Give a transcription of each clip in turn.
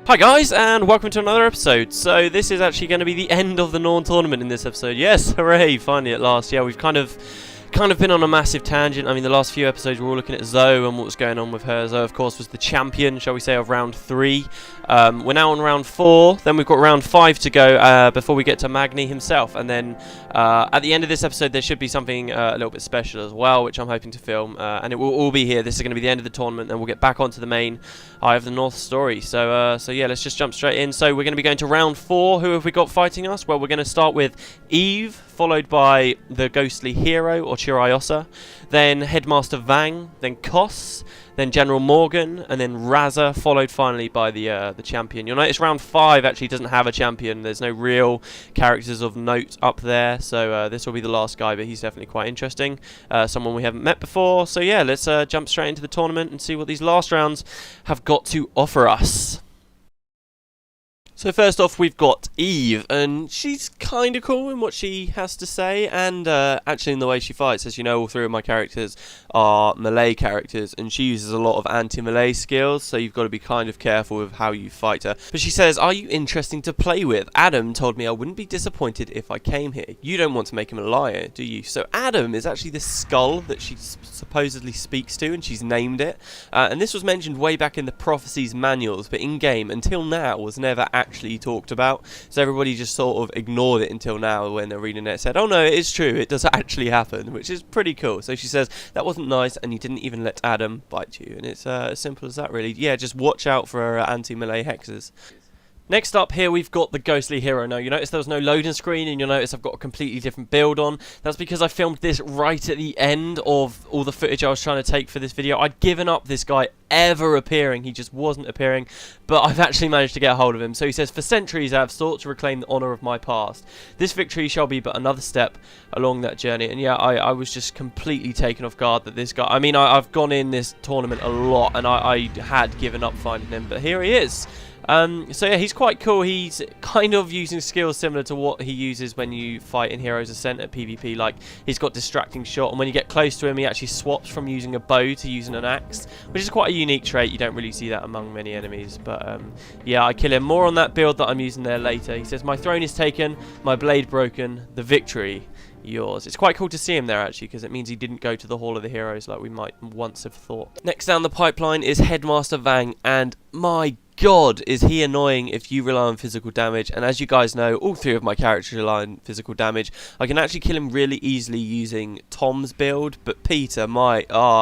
Hi guys, and welcome to another episode. So this is actually going to be the end of the Norn tournament in this episode. Yes, hooray, finally at last. Yeah, we've kind of been on a massive tangent. I mean, the last few episodes we're all looking at Zoe and what was going on with her. Zoe, of course, was the champion, shall we say, of round 3. We're now on round 4. Then we've got round 5 to go before we get to Magni himself. And then at the end of this episode, there should be something a little bit special as well, which I'm hoping to film. And it will all be here. This is going to be the end of the tournament, and we'll get back onto the main Eye of the North story. So yeah, let's just jump straight in. So we're going to be going to round 4. Who have we got fighting us? Well, we're going to start with Eve, followed by the ghostly hero, or Chiriosa, then Headmaster Vang, then Kos, then General Morgan, and then Raza, followed finally by the champion. You'll notice round 5 actually doesn't have a champion. There's no real characters of note up there, so this will be the last guy, but he's definitely quite interesting. Someone we haven't met before. So yeah, let's jump straight into the tournament and see what these last rounds have got to offer us. So first off, we've got Eve, and she's kind of cool in what she has to say, and actually in the way she fights. As you know, all 3 of my characters are melee characters, and she uses a lot of anti-melee skills, so you've got to be kind of careful with how you fight her. But she says, "Are you interesting to play with? Adam told me I wouldn't be disappointed if I came here. You don't want to make him a liar, do you?" So Adam is actually the skull that she supposedly speaks to, and she's named it. And this was mentioned way back in the Prophecies manuals, but in-game, until now, was never actually talked about, so everybody just sort of ignored it until now when Arenanet said, "Oh no, it is true, it does actually happen," which is pretty cool. So she says, "That wasn't nice, and you didn't even let Adam bite you," and it's as simple as that, really. Yeah, just watch out for anti-melee hexes. Next up here, we've got the ghostly hero. Now, you notice there was no loading screen, and you'll notice I've got a completely different build on. That's because I filmed this right at the end of all the footage I was trying to take for this video. I'd given up this guy ever appearing. He just wasn't appearing, but I've actually managed to get a hold of him. So he says, "For centuries I have sought to reclaim the honour of my past. This victory shall be but another step along that journey." And yeah, I was just completely taken off guard that this guy... I mean, I've gone in this tournament a lot, and I had given up finding him, but here he is. So yeah, he's quite cool. He's kind of using skills similar to what he uses when you fight in Heroes Ascent at PvP. Like, he's got distracting shot, and when you get close to him, he actually swaps from using a bow to using an axe, which is quite a unique trait. You don't really see that among many enemies, but yeah, I kill him. More on that build that I'm using there later. He says, "My throne is taken, my blade broken, the victory yours." It's quite cool to see him there, actually, because it means he didn't go to the Hall of the Heroes like we might once have thought. Next down the pipeline is Headmaster Vang, and my God, is he annoying if you rely on physical damage. And as you guys know, all 3 of my characters rely on physical damage. I can actually kill him really easily using Tom's build, but Peter,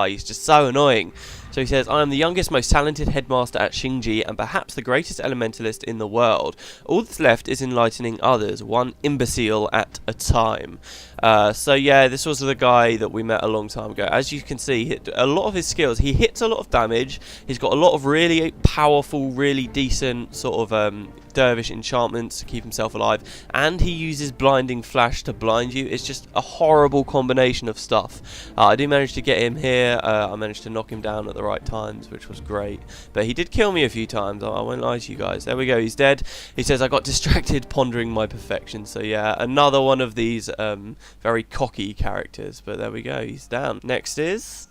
he's just so annoying. So he says, "I am the youngest, most talented headmaster at Xingji, and perhaps the greatest elementalist in the world. All that's left is enlightening others, one imbecile at a time." So yeah, this was the guy that we met a long time ago. As you can see, a lot of his skills, he hits a lot of damage. He's got a lot of really powerful, really decent sort of dervish enchantments to keep himself alive, and he uses blinding flash to blind you. It's just a horrible combination of stuff. I do manage to get him here. I managed to knock him down at the right times, which was great, but he did kill me a few times. I won't lie to you guys. There we go, he's dead. He says, "I got distracted pondering my perfection." So yeah, another one of these very cocky characters, but there we go, he's down. Next is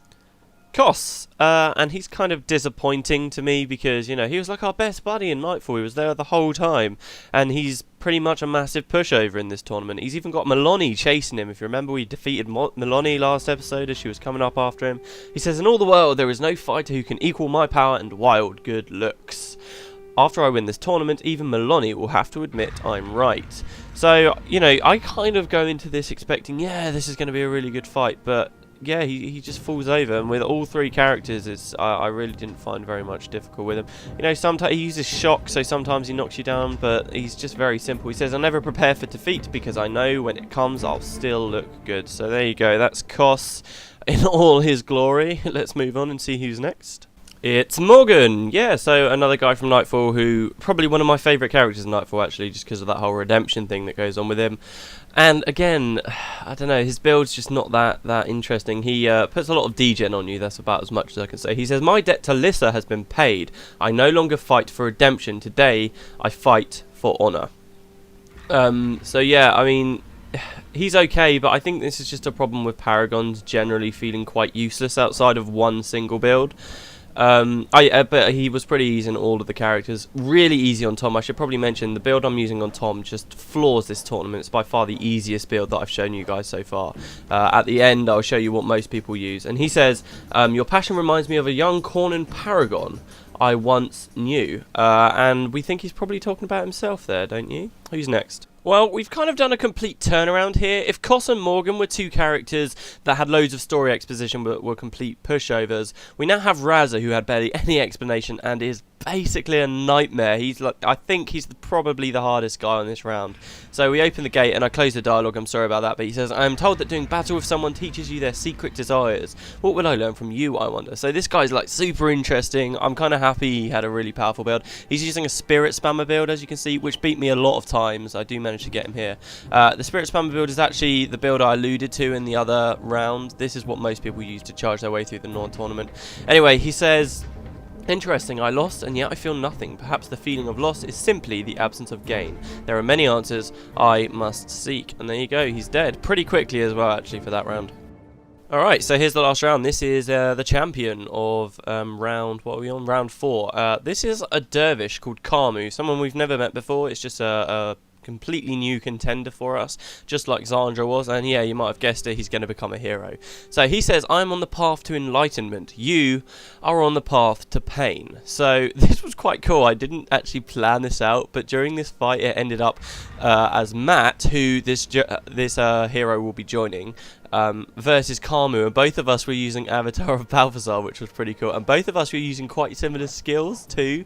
Kos, and he's kind of disappointing to me because, you know, he was like our best buddy in Nightfall. He was there the whole time, and he's pretty much a massive pushover in this tournament. He's even got Meloni chasing him. If you remember, we defeated Meloni last episode as she was coming up after him. He says, "In all the world there is no fighter who can equal my power and wild good looks. After I win this tournament, even Meloni will have to admit I'm right." So, you know, I kind of go into this expecting, yeah, this is going to be a really good fight, but yeah, he just falls over, and with all 3 characters, I really didn't find very much difficult with him. You know, sometimes he uses shock, so sometimes he knocks you down, but he's just very simple. He says, "I never prepare for defeat because I know when it comes, I'll still look good." So there you go, that's Kos in all his glory. Let's move on and see who's next. It's Morgan! Yeah, so another guy from Nightfall who, probably one of my favourite characters in Nightfall, actually, just because of that whole redemption thing that goes on with him. And again, I don't know, his build's just not that interesting. He puts a lot of degen on you, that's about as much as I can say. He says, "My debt to Lissa has been paid. I no longer fight for redemption. Today, I fight for honour." So yeah, I mean, he's okay, but I think this is just a problem with Paragons generally feeling quite useless outside of one single build. But he was pretty easy on all of the characters. Really easy on Tom. I should probably mention the build I'm using on Tom just floors this tournament. It's by far the easiest build that I've shown you guys so far. At the end, I'll show you what most people use. And he says, your passion reminds me of a young Cornan paragon I once knew. And we think he's probably talking about himself there, don't you? Who's next? Well, we've kind of done a complete turnaround here. If Koss and Morgan were two characters that had loads of story exposition but were complete pushovers, we now have Raza, who had barely any explanation and is basically a nightmare. He's like, I think he's probably the hardest guy on this round. So we open the gate and I close the dialogue. I'm sorry about that, but he says, I am told that doing battle with someone teaches you their secret desires. What will I learn from you, I wonder? So this guy's like super interesting. I'm kind of happy he had a really powerful build. He's using a spirit spammer build, as you can see, which beat me a lot of times. I do manage to get him here. The spirit spammer build is actually the build I alluded to in the other round. This is what most people use to charge their way through the Norn tournament. Anyway, he says, interesting, I lost and yet I feel nothing. Perhaps the feeling of loss is simply the absence of gain. There are many answers I must seek. And there you go, he's dead. Pretty quickly as well, actually, for that round. Alright, so here's the last round. This is the champion of round, what are we on? Round 4. This is a dervish called Karmu, someone we've never met before. It's just a completely new contender for us, just like Zandra was, and yeah, you might have guessed it, he's going to become a hero. So he says, I'm on the path to enlightenment, you are on the path to pain. So this was quite cool. I didn't actually plan this out, but during this fight it ended up as Matt, who this hero will be joining, versus Karmu, and both of us were using Avatar of Balthazar, which was pretty cool, and both of us were using quite similar skills too,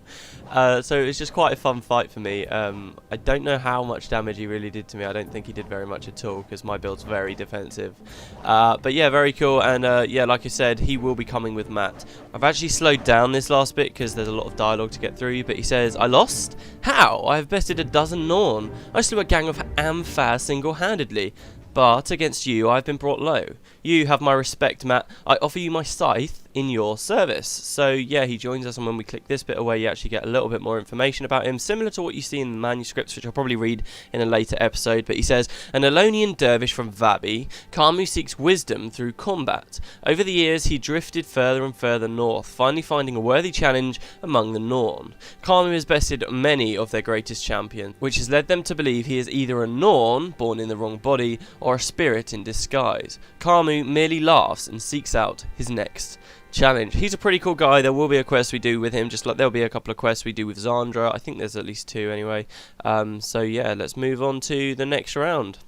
so it was just quite a fun fight for me. I don't know how much damage he really did to me. I don't think he did very much at all, because my build's very defensive, but yeah, very cool. And yeah, like I said, he will be coming with Matt. I've actually slowed down this last bit because there's a lot of dialogue to get through, but he says, I lost? How? I have bested a dozen Norn. I slew a gang of Amphas single-handedly. But against you, I've been brought low. You have my respect, Matt. I offer you my scythe in your service. So yeah, he joins us, and when we click this bit away, you actually get a little bit more information about him, similar to what you see in the manuscripts, which I'll probably read in a later episode. But he says, an Elonian dervish from Vabi, Karmu seeks wisdom through combat. Over the years, he drifted further and further north, finally finding a worthy challenge among the Norn. Karmu has bested many of their greatest champions, which has led them to believe he is either a Norn, born in the wrong body, or a spirit in disguise. Karmu merely laughs and seeks out his next challenge. He's a pretty cool guy. There will be a quest we do with him, just like there'll be a couple of quests we do with Zandra. I think there's at least 2 anyway. So yeah, let's move on to the next round.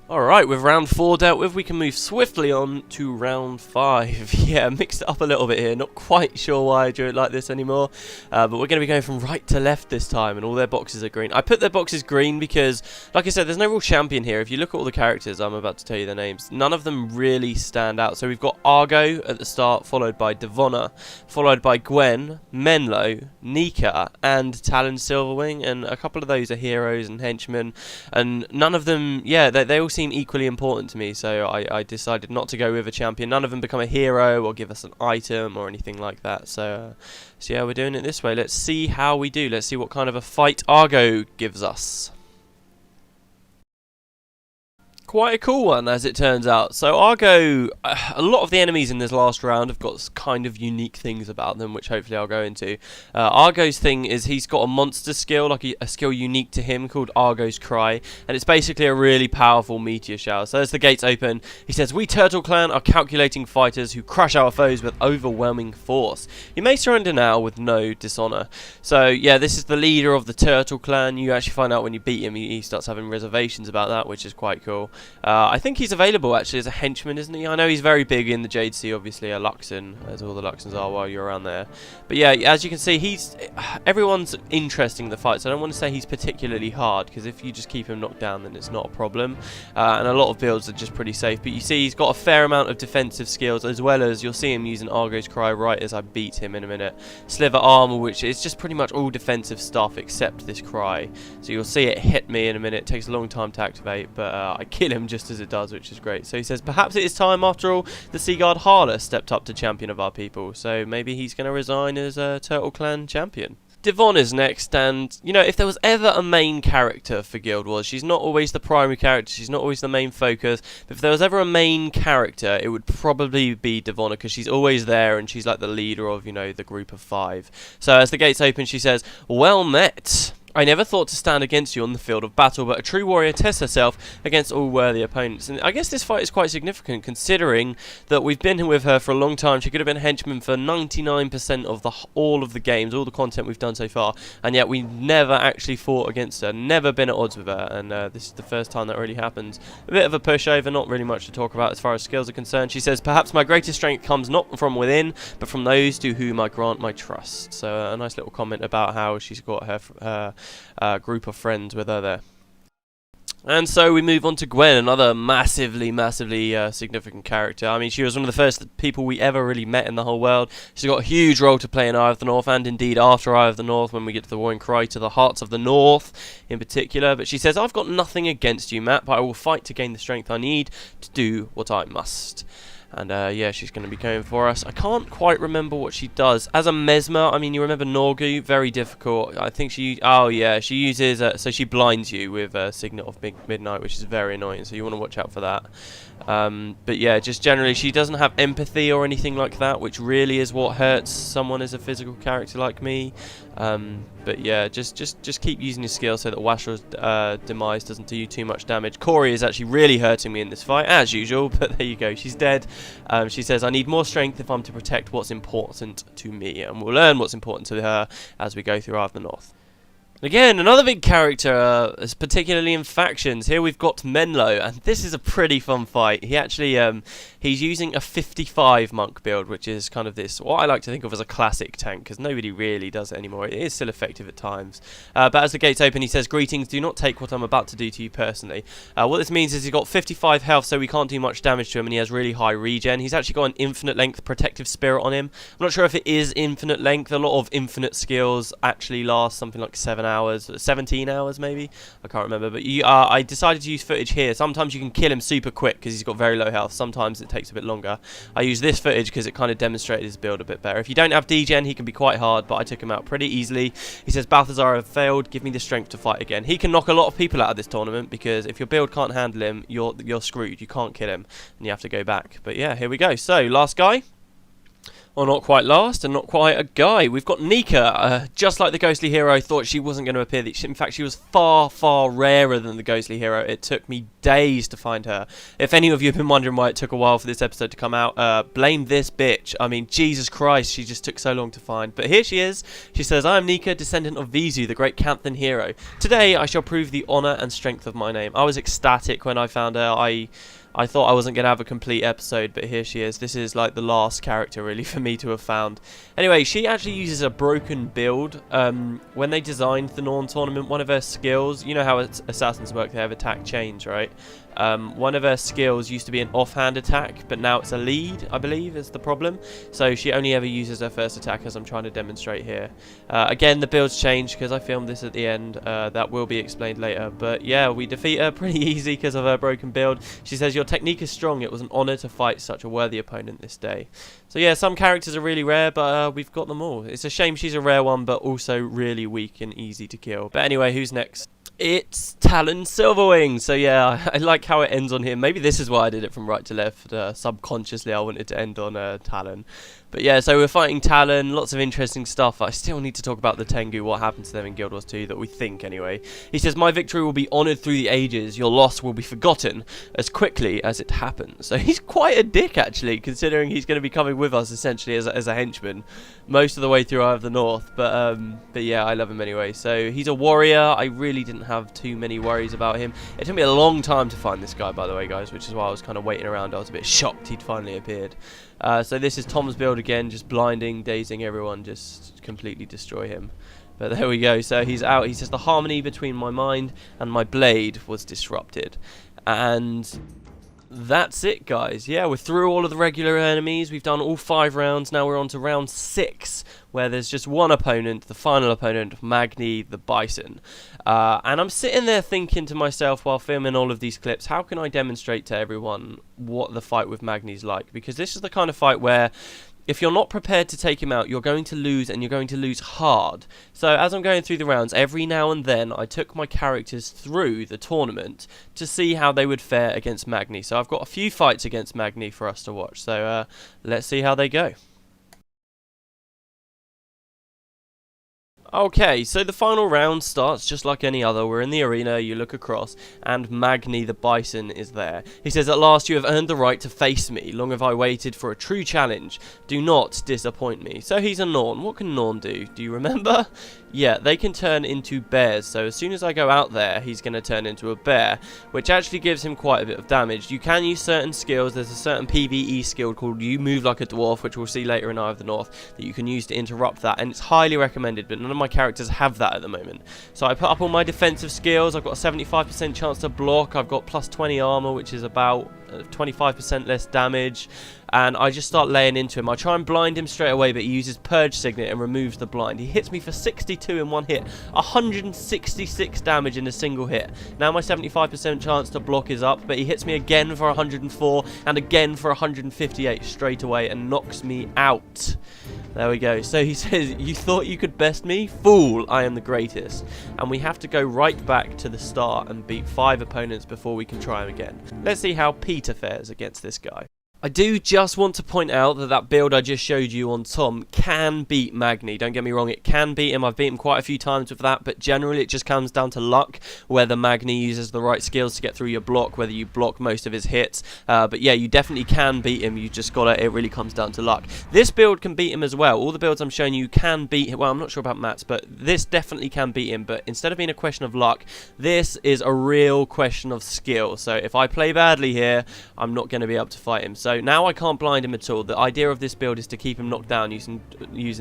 Alright, with round 4 dealt with, we can move swiftly on to round 5. Yeah, mixed it up a little bit here, not quite sure why I drew it like this anymore, but we're going to be going from right to left this time, and all their boxes are green. I put their boxes green because, like I said, there's no real champion here. If you look at all the characters, I'm about to tell you their names, none of them really stand out. So we've got Argo at the start, followed by Devonna, followed by Gwen, Menlo, Niihka, and Talon Silverwing, and a couple of those are heroes and henchmen, and none of them, yeah, they all seem equally important to me, so I decided not to go with a champion. None of them become a hero or give us an item or anything like that, so yeah, we're doing it this way. Let's see how we do. Let's see what kind of a fight Argo gives us. Quite a cool one, as it turns out. So Argo, a lot of the enemies in this last round have got kind of unique things about them, which hopefully I'll go into. Argo's thing is he's got a monster skill, like a skill unique to him, called Argo's Cry, and it's basically a really powerful meteor shower. So as the gates open, he says, we Turtle Clan are calculating fighters who crush our foes with overwhelming force. You may surrender now with no dishonor. So yeah, this is the leader of the Turtle Clan. You actually find out when you beat him, he starts having reservations about that, which is quite cool. I think he's available actually as a henchman, isn't he? I know he's very big in the Jade Sea, obviously a Luxon, as all the Luxons are while you're around there. But yeah, as you can see, everyone's interesting in the fight, so I don't want to say he's particularly hard, because if you just keep him knocked down, then it's not a problem. And a lot of builds are just pretty safe. But you see, he's got a fair amount of defensive skills, as well as you'll see him using Argo's Cry right as I beat him in a minute. Sliver Armor, which is just pretty much all defensive stuff except this Cry. So you'll see it hit me in a minute. It takes a long time to activate, but I kill him just as it does, which is great. So he says, perhaps it is time after all. The Sea Guard Harler stepped up to champion of our people, so maybe he's going to resign as a Turtle Clan champion. Devon is next, and, you know, if there was ever a main character for Guild Wars, she's not always the primary character, she's not always the main focus, but if there was ever a main character, it would probably be Devon, because she's always there, and she's like the leader of, you know, the group of 5. So as the gates open, she says, "Well met. I never thought to stand against you on the field of battle, but a true warrior tests herself against all worthy opponents." And I guess this fight is quite significant, considering that we've been with her for a long time. She could have been henchman for 99% of all of the games, all the content we've done so far, and yet we never actually fought against her, never been at odds with her, and this is the first time that really happens. A bit of a pushover, not really much to talk about as far as skills are concerned. She says, "Perhaps my greatest strength comes not from within, but from those to whom I grant my trust." So a nice little comment about how she's got her group of friends with her there. And so we move on to Gwen, another massively significant character. I mean, she was one of the first people we ever really met in the whole world. She's got a huge role to play in Eye of the North, and indeed after Eye of the North, when we get to the warring cry to the Hearts of the North in particular. But she says, "I've got nothing against you, Matt, but I will fight to gain the strength I need to do what I must." And yeah, she's going to be going for us. I can't quite remember what she does. As a Mesmer, I mean, you remember Norgu? Very difficult. I think she... Oh, yeah, she uses... so she blinds you with Signet of Midnight, which is very annoying, so you want to watch out for that. But yeah, just generally, she doesn't have empathy or anything like that, which really is what hurts someone as a physical character like me. But yeah, just keep using your skill so that Washer's demise doesn't do you too much damage. Corey is actually really hurting me in this fight, as usual, but there you go, she's dead. She says, "I need more strength if I'm to protect what's important to me," and we'll learn what's important to her as we go through Eye of the North. Again, another big character, particularly in factions. Here we've got Menlo, and this is a pretty fun fight. He actually, he's using a 55 monk build, which is kind of this, what I like to think of as a classic tank, because nobody really does it anymore. It is still effective at times. But as the gates open, he says, "Greetings, do not take what I'm about to do to you personally." What this means is he's got 55 health, so we can't do much damage to him, and he has really high regen. He's actually got an infinite length protective spirit on him. I'm not sure if it is infinite length. A lot of infinite skills actually last something like 7 hours, 17 hours maybe, I can't remember, but I decided to use footage here. Sometimes you can kill him super quick because he's got very low health, sometimes it takes a bit longer. I use this footage because it kind of demonstrated his build a bit better. If you don't have degen, he can be quite hard, but I took him out pretty easily. He says, "Balthazar, have failed, give me the strength to fight again." He can knock a lot of people out of this tournament, because if your build can't handle him, you're screwed. You can't kill him and you have to go back. But yeah, here we go. So last guy. Well, not quite last, and not quite a guy. We've got Niihka. Just like the Ghostly Hero, thought she wasn't going to appear. In fact, she was far rarer than the Ghostly Hero. It took me days to find her. If any of you have been wondering why it took a while for this episode to come out, blame this bitch. I mean, Jesus Christ, she just took so long to find. But here she is. She says, "I am Niihka, descendant of Vizu, the great Canthan hero. Today, I shall prove the honour and strength of my name." I was ecstatic when I found her. I thought I wasn't going to have a complete episode, but here she is. This is like the last character really for me to have found. Anyway, she actually uses a broken build. When they designed the Norn tournament, one of her skills, you know how assassins work, they have attack chains, right? One of her skills used to be an offhand attack, but now it's a lead, I believe, is the problem. So she only ever uses her first attack, as I'm trying to demonstrate here. Again, the build's changed because I filmed this at the end. That will be explained later. But yeah, we defeat her pretty easy because of her broken build. She says, "Your technique is strong. It was an honour to fight such a worthy opponent this day." So yeah, some characters are really rare, but we've got them all. It's a shame she's a rare one, but also really weak and easy to kill. But anyway, who's next? It's Talon Silverwing. So yeah, I like how it ends on him. Maybe this is why I did it from right to left. Subconsciously, I wanted to end on Talon. But yeah, so we're fighting Talon, lots of interesting stuff. I still need to talk about the Tengu, what happened to them in Guild Wars 2, that we think anyway. He says, "My victory will be honoured through the ages, your loss will be forgotten as quickly as it happens." So he's quite a dick actually, considering he's going to be coming with us essentially as a henchman most of the way through Eye of the North. But yeah, I love him anyway. So he's a warrior. I really didn't have too many worries about him. It took me a long time to find this guy, by the way, guys, which is why I was kind of waiting around. I was a bit shocked he'd finally appeared. So this is Tom's build again, just blinding, dazing everyone, just completely destroy him. But there we go, so he's out. He says, "The harmony between my mind and my blade was disrupted." And that's it, guys. Yeah, we're through all of the regular enemies. We've done all 5 rounds. Now we're on to round 6, where there's just one opponent, the final opponent, Magni the Bison. And I'm sitting there thinking to myself while filming all of these clips, how can I demonstrate to everyone what the fight with Magni's like? Because this is the kind of fight where if you're not prepared to take him out, you're going to lose, and you're going to lose hard. So as I'm going through the rounds, every now and then I took my characters through the tournament to see how they would fare against Magni. So I've got a few fights against Magni for us to watch. So let's see how they go. Okay, so the final round starts just like any other. We're in the arena, you look across, and Magni the Bison is there. He says, "At last you have earned the right to face me. Long have I waited for a true challenge. Do not disappoint me." So he's a Norn. What can Norn do? Do you remember? Yeah, they can turn into bears. So as soon as I go out there, he's going to turn into a bear, which actually gives him quite a bit of damage. You can use certain skills. There's a certain PvE skill called You Move Like a Dwarf, which we'll see later in Eye of the North, that you can use to interrupt that, and it's highly recommended, but none of my characters have that at the moment. So I put up all my defensive skills. I've got a 75% chance to block. I've got plus 20 armor, which is about 25% less damage, and I just start laying into him. I try and blind him straight away, but he uses Purge Signet and removes the blind. He hits me for 62 in one hit, 166 damage in a single hit. Now my 75% chance to block is up, but he hits me again for 104 and again for 158 straight away and knocks me out. There we go. So he says, "You thought you could best me? Fool, I am the greatest." And we have to go right back to the start and beat 5 opponents before we can try him again. Let's see how Peter fares against this guy. I do just want to point out that that build I just showed you on Tom can beat Magni. Don't get me wrong, it can beat him. I've beat him quite a few times with that, but generally it just comes down to luck, whether Magni uses the right skills to get through your block, whether you block most of his hits. But yeah, you definitely can beat him. You just gotta, it really comes down to luck. This build can beat him as well. All the builds I'm showing you can beat him. Well, I'm not sure about Matt's, but this definitely can beat him. But instead of being a question of luck, this is a real question of skill. So if I play badly here, I'm not going to be able to fight him. So now I can't blind him at all. The idea of this build is to keep him knocked down using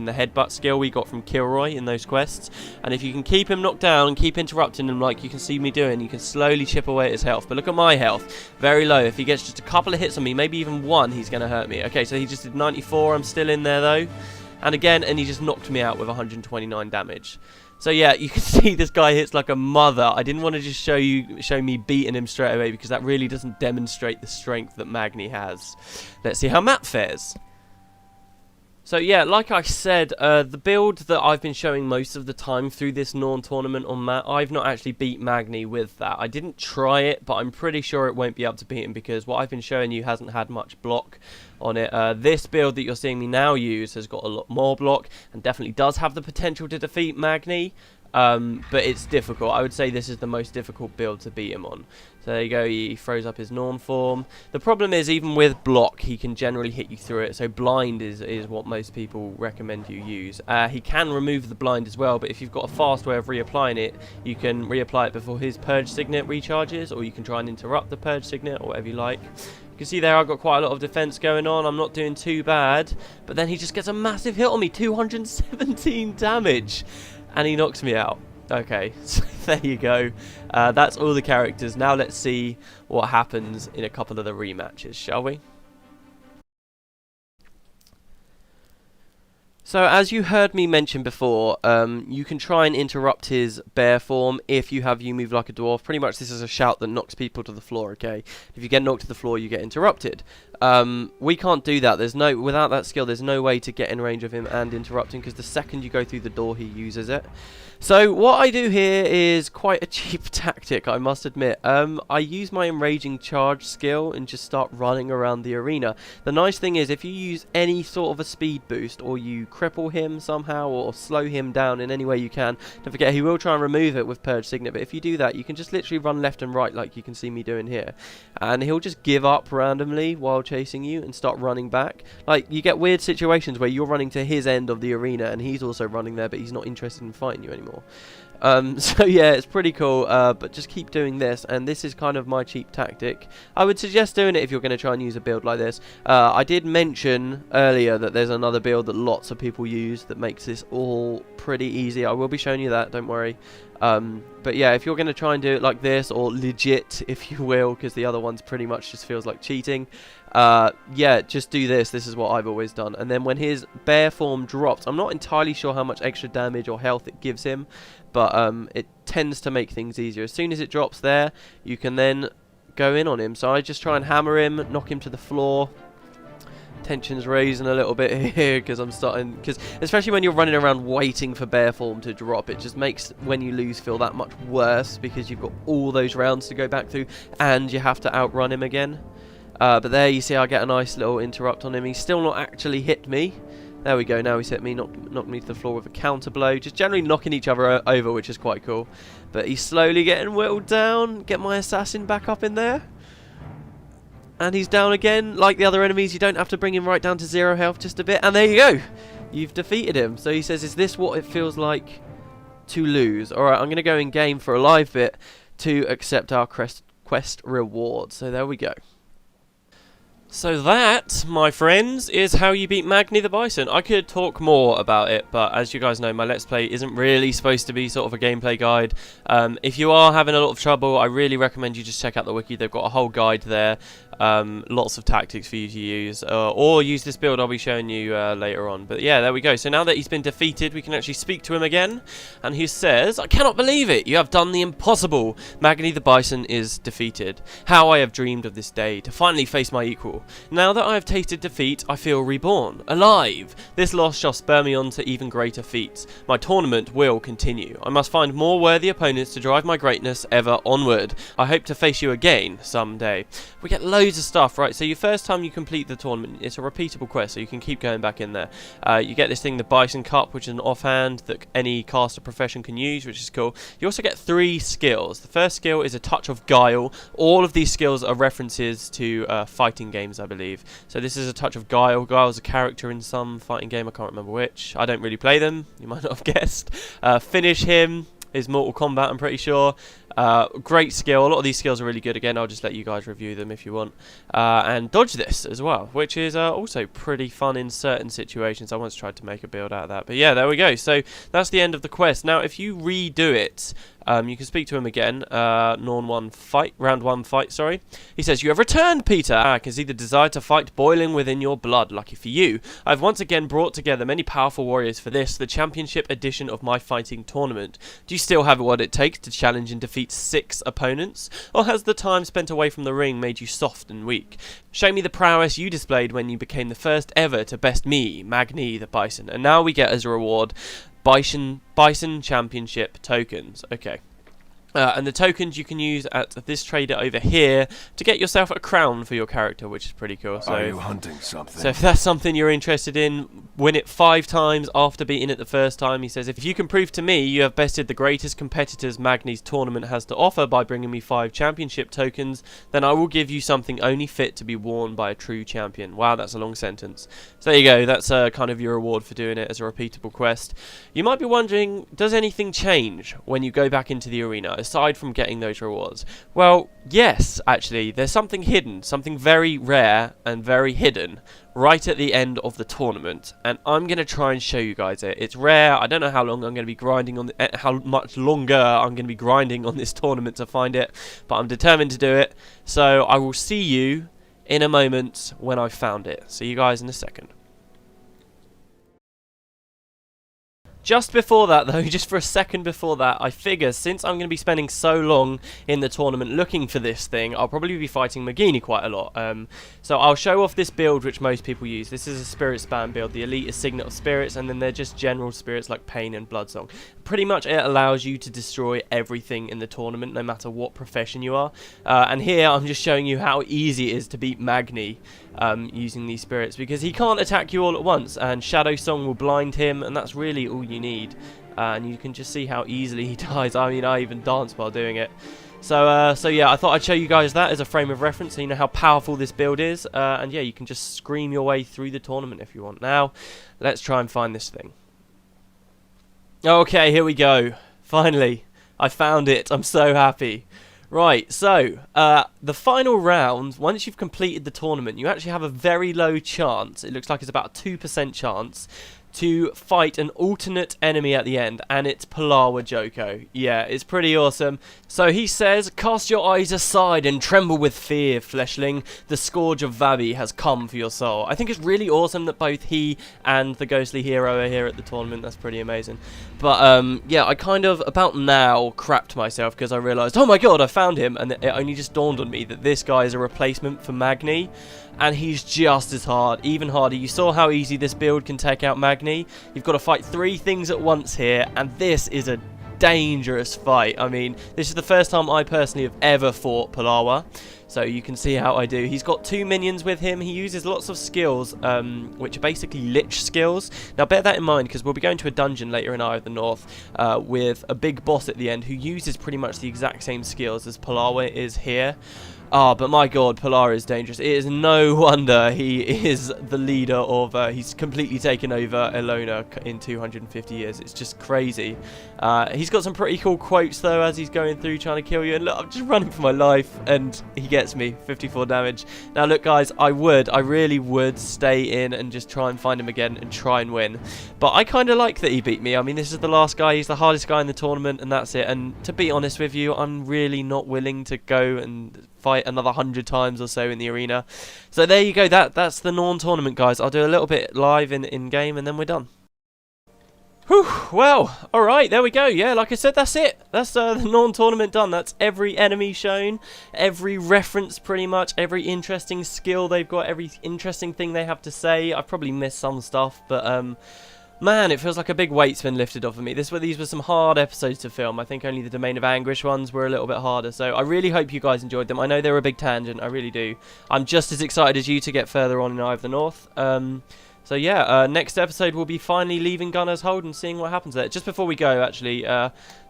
the headbutt skill we got from Kilroy in those quests. And if you can keep him knocked down and keep interrupting him like you can see me doing, you can slowly chip away at his health. But look at my health, very low. If he gets just a couple of hits on me, maybe even one, he's going to hurt me. Okay, so he just did 94. I'm still in there though. And again, and he just knocked me out with 129 damage. So yeah, you can see this guy hits like a mother. I didn't want to just show me beating him straight away, because that really doesn't demonstrate the strength that Magni has. Let's see how Matt fares. So yeah, like I said, the build that I've been showing most of the time through this Norn tournament on Matt, I've not actually beat Magni with that. I didn't try it, but I'm pretty sure it won't be able to beat him, because what I've been showing you hasn't had much block on it. This build that you're seeing me now use has got a lot more block and definitely does have the potential to defeat Magni. But it's difficult. I would say this is the most difficult build to beat him on. So there you go, he throws up his Norn form. The problem is, even with block, he can generally hit you through it. So blind is what most people recommend you use. He can remove the blind as well, but if you've got a fast way of reapplying it, you can reapply it before his Purge Signet recharges, or you can try and interrupt the Purge Signet, or whatever you like. You can see there I've got quite a lot of defense going on. I'm not doing too bad. But then he just gets a massive hit on me, 217 damage. And he knocks me out. Okay, so there you go. That's all the characters. Now let's see what happens in a couple of the rematches, shall we? So as you heard me mention before, you can try and interrupt his bear form if you have You Move Like a Dwarf. Pretty much this is a shout that knocks people to the floor, okay? If you get knocked to the floor, you get interrupted. We can't do that. Without that skill, there's no way to get in range of him and interrupt him, because the second you go through the door, he uses it. So what I do here is quite a cheap tactic, I must admit. I use my Enraging Charge skill and just start running around the arena. The nice thing is, if you use any sort of a speed boost, or you cripple him somehow, or slow him down in any way you can, don't forget he will try and remove it with Purge Signet, but if you do that, you can just literally run left and right like you can see me doing here. And he'll just give up randomly while chasing you and start running back. Like, you get weird situations where you're running to his end of the arena and he's also running there, but he's not interested in fighting you anymore. So yeah, it's pretty cool, but just keep doing this, and this is kind of my cheap tactic. I would suggest doing it if you're going to try and use a build like this. I did mention earlier that there's another build that lots of people use that makes this all pretty easy. I will be showing you that, don't worry. But yeah, if you're going to try and do it like this, or legit if you will, because the other ones pretty much just feels like cheating, yeah, just do this. This is what I've always done. And then when his bear form drops, I'm not entirely sure how much extra damage or health it gives him, but it tends to make things easier. As soon as it drops there, you can then go in on him. So I just try and hammer him, knock him to the floor, tension's raising a little bit here because I'm starting, because especially when you're running around waiting for bear form to drop, it just makes when you lose feel that much worse because you've got all those rounds to go back through and you have to outrun him again. But there you see I get a nice little interrupt on him. He's still not actually hit me. There we go, now he's hit me, knocked me to the floor with a counter blow. Just generally knocking each other over, which is quite cool. But he's slowly getting whittled down. Get my assassin back up in there. And he's down again. Like the other enemies, you don't have to bring him right down to 0 health, just a bit. And there you go. You've defeated him. So he says, is this what it feels like to lose? Alright, I'm going to go in game for a live bit to accept our quest reward. So there we go. So that, my friends, is how you beat Magni the Bison. I could talk more about it, but as you guys know, my Let's Play isn't really supposed to be sort of a gameplay guide. If you are having a lot of trouble, I really recommend you just check out the wiki. They've got a whole guide there. Lots of tactics for you to use, or use this build I'll be showing you later on. But yeah, there we go. So now that he's been defeated, we can actually speak to him again, and he says, I cannot believe it, you have done the impossible. Magni the Bison is defeated. How I have dreamed of this day, to finally face my equal. Now that I have tasted defeat, I feel reborn, alive. This loss shall spur me on to even greater feats. My tournament will continue. I must find more worthy opponents to drive my greatness ever onward. I hope to face you again someday. We get loads of stuff, right? So your first time you complete the tournament, it's a repeatable quest, so you can keep going back in there. You get this thing, the Bison Cup, which is an offhand that any caster profession can use, which is cool. You also get 3 skills. The first skill is a touch of Guile. All of these skills are references to fighting games, I believe. So this is a touch of Guile. Guile's a character in some fighting game, I can't remember which. I don't really play them, you might not have guessed. Finish him is Mortal Kombat, I'm pretty sure. Great skill. A lot of these skills are really good. Again, I'll just let you guys review them if you want. And dodge this as well, which is also pretty fun in certain situations. I once tried to make a build out of that. But yeah, there we go. So that's the end of the quest. Now, if you redo it, you can speak to him again. Round one fight, sorry. He says, you have returned, Peter. I can see the desire to fight boiling within your blood. Lucky for you. I've once again brought together many powerful warriors for this, the championship edition of my fighting tournament. Do you still have what it takes to challenge and defeat 6 opponents? Or has the time spent away from the ring made you soft and weak? Show me the prowess you displayed when you became the first ever to best me, Magni the Bison. And now we get as a reward Bison Championship tokens. Okay. And the tokens you can use at this trader over here to get yourself a crown for your character, which is pretty cool. So, are you hunting something? So if that's something you're interested in, win it 5 times after beating it the first time. He says, if you can prove to me you have bested the greatest competitors Magni's tournament has to offer by bringing me 5 championship tokens, then I will give you something only fit to be worn by a true champion. Wow, that's a long sentence. So there you go. That's kind of your reward for doing it as a repeatable quest. You might be wondering, does anything change when you go back into the arena, aside from getting those rewards? Well, yes, actually, there's something hidden, something very rare and very hidden right at the end of the tournament, and I'm going to try and show you guys it. It's rare. I don't know how long I'm going to be grinding on how much longer I'm going to be grinding on this tournament to find it, but I'm determined to do it. So I will see you in a moment when I've found it. See you guys in a second. Just before that, though, just for a second before that, I figure since I'm going to be spending so long in the tournament looking for this thing, I'll probably be fighting Magini quite a lot. So I'll show off this build which most people use. This is a Spirit Span build. The Elite is Signet of Spirits, and then they're just general spirits like Pain and Bloodsong. Pretty much it allows you to destroy everything in the tournament, no matter what profession you are. And here I'm just showing you how easy it is to beat Magni using these spirits, because he can't attack you all at once, and Shadow Song will blind him, and that's really all you need. And you can just see how easily he dies. I mean, I even dance while doing it. So yeah, I thought I'd show you guys that as a frame of reference, so you know how powerful this build is. And yeah, you can just scream your way through the tournament if you want. Now, let's try and find this thing. Okay, here we go. Finally, I found it. I'm so happy. Right, so, the final round, once you've completed the tournament, you actually have a very low chance, it looks like it's about a 2% chance, to fight an alternate enemy at the end, and it's Palawa Joko. Yeah, it's pretty awesome. So he says, cast your eyes aside and tremble with fear, fleshling. The scourge of Vabi has come for your soul. I think it's really awesome that both he and the ghostly hero are here at the tournament. That's pretty amazing. But yeah, I kind of about now crapped myself because I realised, oh my god, I found him, and it only just dawned on me that this guy is a replacement for Magni. And he's just as hard, even harder. You saw how easy this build can take out Magni. You've got to fight 3 things at once here, and this is a dangerous fight. I mean, this is the first time I personally have ever fought Palawa, so you can see how I do. He's got 2 minions with him. He uses lots of skills, which are basically lich skills. Now, bear that in mind, because we'll be going to a dungeon later in Eye of the North with a big boss at the end who uses pretty much the exact same skills as Palawa is here. But my god, Pilar is dangerous. It is no wonder he is the leader of... he's completely taken over Elona in 250 years. It's just crazy. He's got some pretty cool quotes, though, as he's going through trying to kill you. And look, I'm just running for my life, and he gets me. 54 damage. Now, look, guys, I really would stay in and just try and find him again and try and win. But I kind of like that he beat me. I mean, this is the last guy. He's the hardest guy in the tournament, and that's it. And to be honest with you, I'm really not willing to go and fight another 100 times or so in the arena. So there you go. That's the Norn tournament, guys. I'll do a little bit live in game, and then we're done. Whew, well, alright, there we go. Yeah, like I said, that's it. That's the Norn tournament done. That's every enemy shown, every reference pretty much, every interesting skill they've got, every interesting thing they have to say. I've probably missed some stuff, but man, it feels like a big weight's been lifted off of me. These were some hard episodes to film. I think only the Domain of Anguish ones were a little bit harder. So I really hope you guys enjoyed them. I know they were a big tangent. I really do. I'm just as excited as you to get further on in Eye of the North. So yeah, next episode we'll be finally leaving Gunner's Hold and seeing what happens there. Just before we go, actually,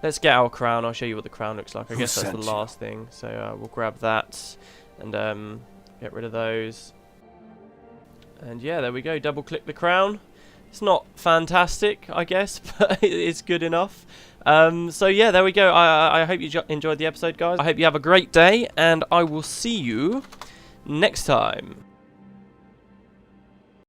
let's get our crown. I'll show you what the crown looks like. I guess that's the last thing. So we'll grab that and get rid of those. And yeah, there we go. Double click the crown. It's not fantastic, I guess, but it's good enough. So yeah, there we go. I hope you enjoyed the episode, guys. I hope you have a great day, and I will see you next time.